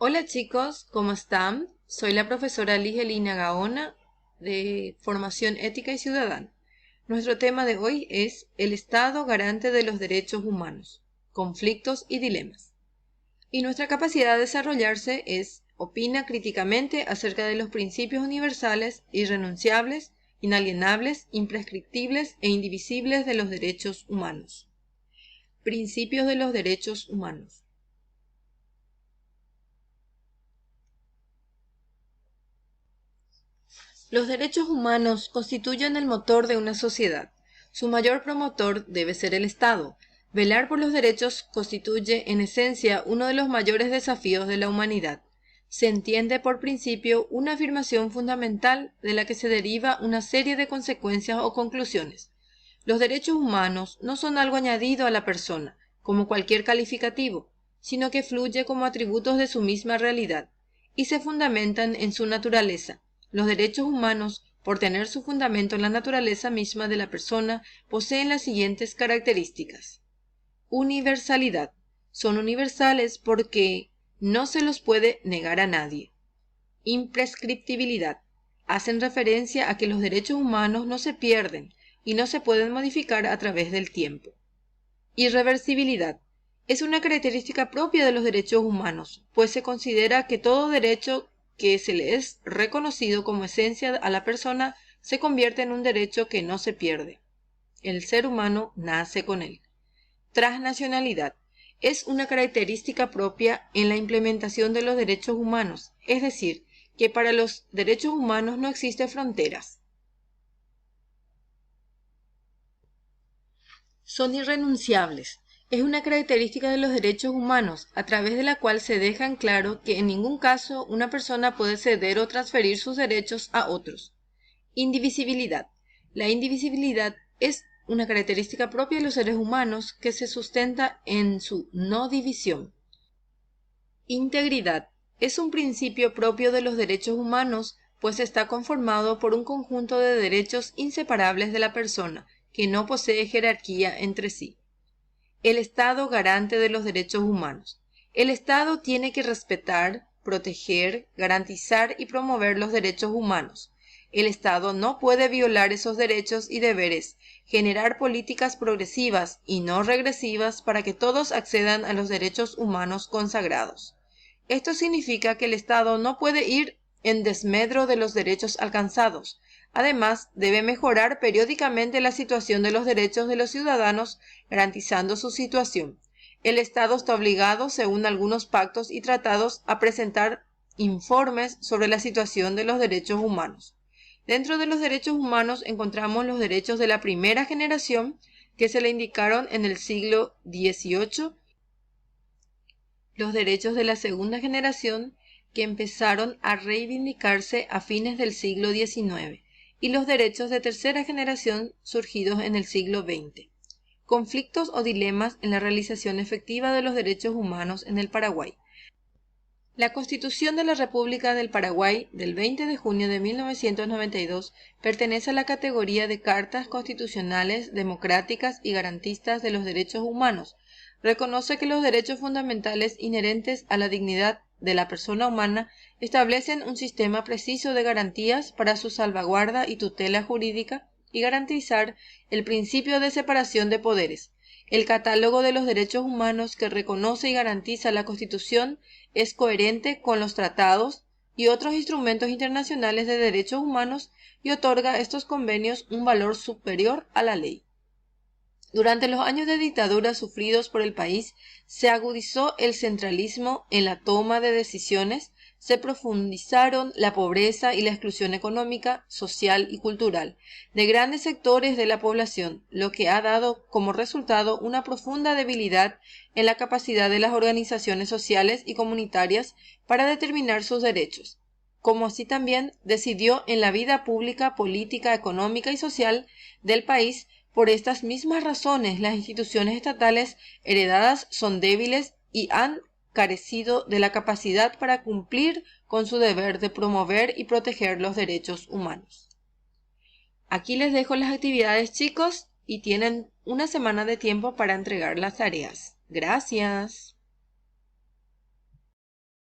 Hola chicos, ¿cómo están? Soy la profesora Ligelina Gaona de Formación Ética y Ciudadana. Nuestro tema de hoy es el Estado garante de los derechos humanos, conflictos y dilemas. Y nuestra capacidad de desarrollarse es opina críticamente acerca de los principios universales, irrenunciables, inalienables, imprescriptibles e indivisibles de los derechos humanos. Principios de los derechos humanos. Los derechos humanos constituyen el motor de una sociedad. Su mayor promotor debe ser el Estado. Velar por los derechos constituye, en esencia, uno de los mayores desafíos de la humanidad. Se entiende por principio una afirmación fundamental de la que se deriva una serie de consecuencias o conclusiones. Los derechos humanos no son algo añadido a la persona, como cualquier calificativo, sino que fluye como atributos de su misma realidad, y se fundamentan en su naturaleza. Los derechos humanos, por tener su fundamento en la naturaleza misma de la persona, poseen las siguientes características. Universalidad. Son universales porque no se los puede negar a nadie. Imprescriptibilidad. Hacen referencia a que los derechos humanos no se pierden y no se pueden modificar a través del tiempo. Irreversibilidad. Es una característica propia de los derechos humanos, pues se considera que todo derecho que se le es reconocido como esencia a la persona se convierte en un derecho que no se pierde. El ser humano nace con él. Transnacionalidad. Es una característica propia en la implementación de los derechos humanos, es decir, que para los derechos humanos no existen fronteras. Son irrenunciables. Es una característica de los derechos humanos, a través de la cual se deja en claro que en ningún caso una persona puede ceder o transferir sus derechos a otros. Indivisibilidad. La indivisibilidad es una característica propia de los seres humanos que se sustenta en su no división. Integridad. Es un principio propio de los derechos humanos, pues está conformado por un conjunto de derechos inseparables de la persona, que no posee jerarquía entre sí. El Estado garante de los derechos humanos. El Estado tiene que respetar, proteger, garantizar y promover los derechos humanos. El Estado no puede violar esos derechos y deberes, generar políticas progresivas y no regresivas para que todos accedan a los derechos humanos consagrados. Esto significa que el Estado no puede ir en desmedro de los derechos alcanzados. Además, debe mejorar periódicamente la situación de los derechos de los ciudadanos, garantizando su situación. El Estado está obligado, según algunos pactos y tratados, a presentar informes sobre la situación de los derechos humanos. Dentro de los derechos humanos encontramos los derechos de la primera generación, que se le indicaron en el siglo XVIII, los derechos de la segunda generación, que empezaron a reivindicarse a fines del siglo XIX, y los derechos de tercera generación surgidos en el siglo XX. Conflictos o dilemas en la realización efectiva de los derechos humanos en el Paraguay. La Constitución de la República del Paraguay del 20 de junio de 1992 pertenece a la categoría de cartas constitucionales democráticas y garantistas de los derechos humanos. Reconoce que los derechos fundamentales inherentes a la dignidad de la persona humana establecen un sistema preciso de garantías para su salvaguarda y tutela jurídica y garantizar el principio de separación de poderes. El catálogo de los derechos humanos que reconoce y garantiza la Constitución es coherente con los tratados y otros instrumentos internacionales de derechos humanos y otorga a estos convenios un valor superior a la ley. Durante los años de dictadura sufridos por el país, se agudizó el centralismo en la toma de decisiones, se profundizaron la pobreza y la exclusión económica, social y cultural de grandes sectores de la población, lo que ha dado como resultado una profunda debilidad en la capacidad de las organizaciones sociales y comunitarias para determinar sus derechos, como así también decidió en la vida pública, política, económica y social del país. Por estas mismas razones, las instituciones estatales heredadas son débiles y han carecido de la capacidad para cumplir con su deber de promover y proteger los derechos humanos. Aquí les dejo las actividades, chicos, y tienen una semana de tiempo para entregar las tareas. Gracias.